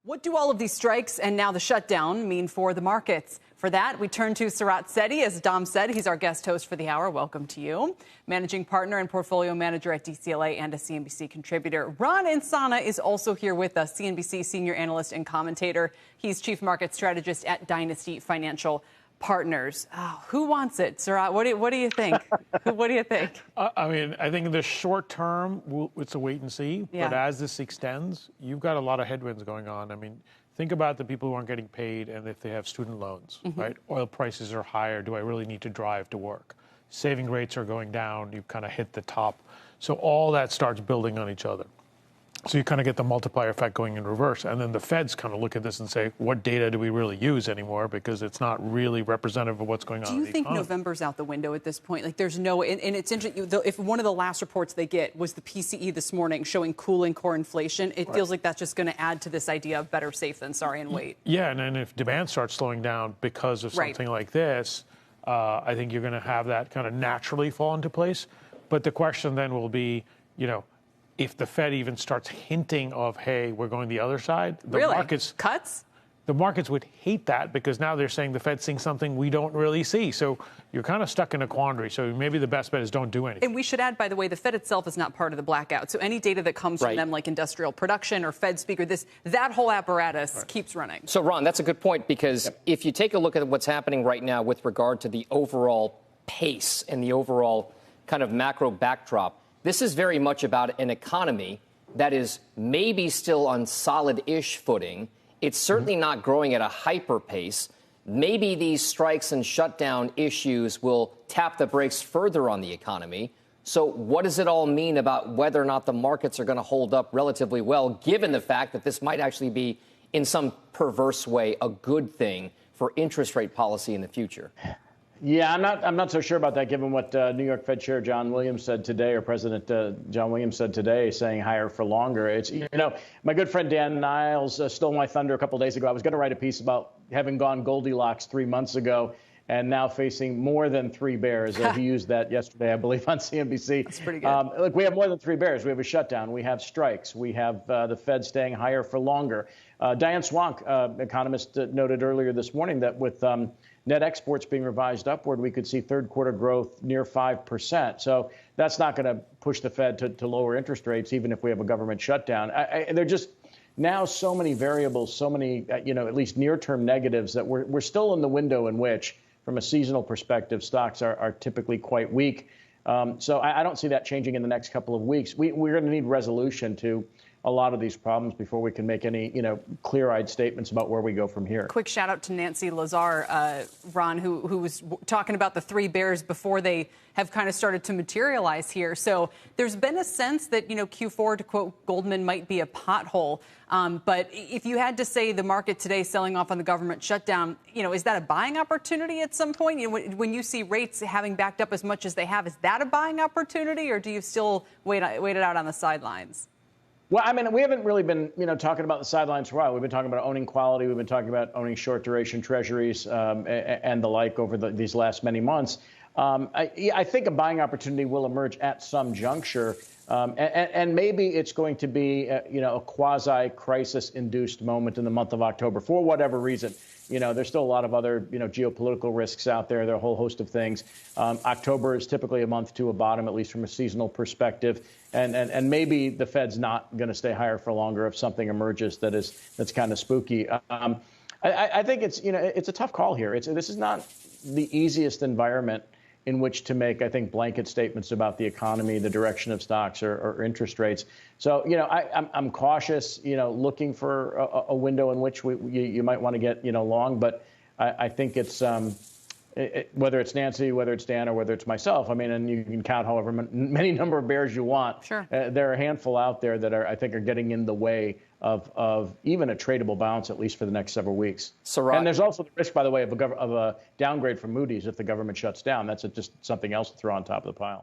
What do all of these strikes and now the shutdown mean for the markets? For that, we turn to Sarat Sethi. As Dom said, he's our guest host for the hour. Welcome to you. Managing partner and portfolio manager at DCLA and a CNBC contributor. Ron Insana is also here with us, CNBC senior analyst and commentator. He's chief market strategist at Dynasty Financial Partners. Oh, who wants it, Sarat? What do you think? What do you think? I think in the short term, it's a wait and see. Yeah. But as this extends, you've got a lot of headwinds going on. Think about the people who aren't getting paid and if they have student loans, right? Oil prices are higher. Do I really need to drive to work? Saving rates are going down. You've kind of hit the top. So all that starts building on each other. So you kind of get the multiplier effect going in reverse. And then the feds kind of look at this and say, what data do we really use anymore? Because it's not really representative of what's going on. Do you think November's out the window at this point? Like there's no, and it's interesting, if one of the last reports they get was the PCE this morning showing cooling core inflation, it feels like that's just going to add to this idea of better safe than sorry and wait. Yeah, and then if demand starts slowing down because of something like this, I think you're going to have that kind of naturally fall into place. But the question then will be, if the Fed even starts hinting of, hey, we're going the other side, Cuts? The markets would hate that because now they're saying the Fed's seeing something we don't really see. So you're kind of stuck in a quandary. So maybe the best bet is don't do anything. And we should add, by the way, the Fed itself is not part of the blackout. So any data that comes from them, like industrial production or Fed speaker, that whole apparatus keeps running. So, Ron, that's a good point, because if you take a look at what's happening right now with regard to the overall pace and the overall kind of macro backdrop, this is very much about an economy that is maybe still on solid-ish footing. It's certainly not growing at a hyper pace. Maybe these strikes and shutdown issues will tap the brakes further on the economy. So what does it all mean about whether or not the markets are going to hold up relatively well, given the fact that this might actually be, in some perverse way, a good thing for interest rate policy in the future? Yeah, I'm not so sure about that, given what New York Fed Chair John Williams said today, or President John Williams said today, saying higher for longer. It's, my good friend Dan Niles stole my thunder a couple of days ago. I was going to write a piece about having gone Goldilocks 3 months ago and now facing more than three bears. He used that yesterday, I believe, on CNBC. That's pretty good. Look, we have more than three bears. We have a shutdown. We have strikes. We have the Fed staying higher for longer. Diane Swank, economist, noted earlier this morning that with net exports being revised upward, we could see third quarter growth near 5%. So that's not going to push the Fed to lower interest rates, even if we have a government shutdown. There are just now so many variables, so many, at least near-term negatives that we're still in the window in which, from a seasonal perspective, stocks are typically quite weak. So I don't see that changing in the next couple of weeks. We're going to need resolution to a lot of these problems before we can make any, clear-eyed statements about where we go from here. Quick shout out to Nancy Lazar, Ron, who was talking about the three bears before they have kind of started to materialize here. So there's been a sense that, Q4, to quote Goldman, might be a pothole. But if you had to say the market today selling off on the government shutdown, is that a buying opportunity at some point? When you see rates having backed up as much as they have, is that a buying opportunity, or do you still wait it out on the sidelines? Well, we haven't really been, talking about the sidelines for a while. We've been talking about owning quality. We've been talking about owning short duration treasuries and the like over these last many months. I think a buying opportunity will emerge at some juncture. And maybe it's going to be, a quasi-crisis-induced moment in the month of October for whatever reason. There's still a lot of other, geopolitical risks out there. There are a whole host of things. October is typically a month to a bottom, at least from a seasonal perspective. And maybe the Fed's not going to stay higher for longer if something emerges that's kind of spooky. I think it's a tough call here. This is not the easiest environment in which to make, I think, blanket statements about the economy, the direction of stocks or interest rates. So, I'm cautious, looking for a window in which you might want to get, long. But I think it's whether it's Nancy, whether it's Dan, or whether it's myself. And you can count however many number of bears you want. Sure. There are a handful out there that I think are getting in the way of even a tradable bounce, at least for the next several weeks. And there's also the risk, by the way, of a downgrade from Moody's if the government shuts down. That's just something else to throw on top of the pile.